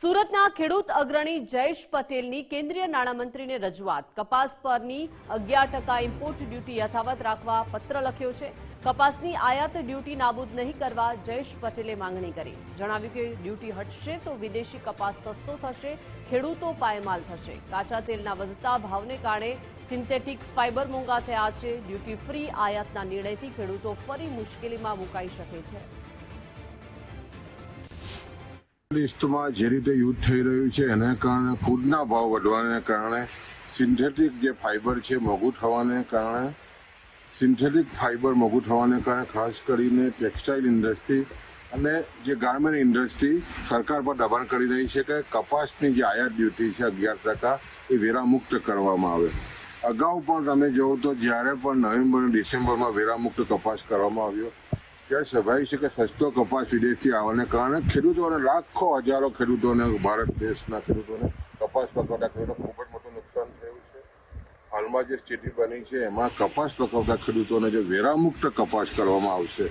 સુરતના ખેડૂત અગ્રણી જયેશ પટેલની કેન્દ્રીય નાણામંત્રીને રજૂઆત કપાસ પરની 11% ઇમ્પોર્ટ ડ્યુટી યથાવત રાખવા પત્ર લખ્યો છે। કપાસની આયાત ડ્યુટી નાબૂદ નહીં કરવા જયેશ પટેલે માંગણી કરી। જણાવ્યું કે ડ્યુટી હટશે તો વિદેશી કપાસ સસ્તો થશે, ખેડૂતો પાયમાલ થશે। કાચા તેલના વધતા ભાવને કારણે સિન્થેટિક ફાઇબર મોંઘા થયા છે। ડ્યુટી ફ્રી આયાતના નિર્ણયથી ખેડૂતો ફરી મુશ્કેલીમાં મુકાઈ શકે છે। લિસ્ટમાં જે રીતે યુદ્ધ થઈ રહ્યું છે એના કારણે ફૂડના ભાવ વધવાને કારણે સિન્થેટિક જે ફાઇબર છે મોંઘું થવાને કારણે ખાસ કરીને ટેક્સટાઇલ ઇન્ડસ્ટ્રી અને જે ગાર્મેન્ટ ઇન્ડસ્ટ્રી સરકાર પર દબાણ કરી રહી છે કે કપાસની જે આયાત ડ્યુટી છે 11% એ વેરામુક્ત કરવામાં આવે। અગાઉ પણ તમે જોવો તો જ્યારે પણ નવેમ્બર અને ડિસેમ્બરમાં વેરામુક્ત કપાસ કરવામાં આવ્યો ત્યારે સ્વાભાવિક છે કે સસ્તો કપાસ વિદેશથી આવવાને કારણે ખેડૂતોને લાખો હજારો ખેડૂતોને ભારત દેશના ખેડૂતોને કપાસ પકવતા ખેડૂતો ખૂબ જ મોટું નુકસાન થયું છે। હાલમાં જે સ્થિતિ બની છે એમાં કપાસ પકવતા ખેડૂતોને જે વેરામુક્ત કપાસ કરવામાં આવશે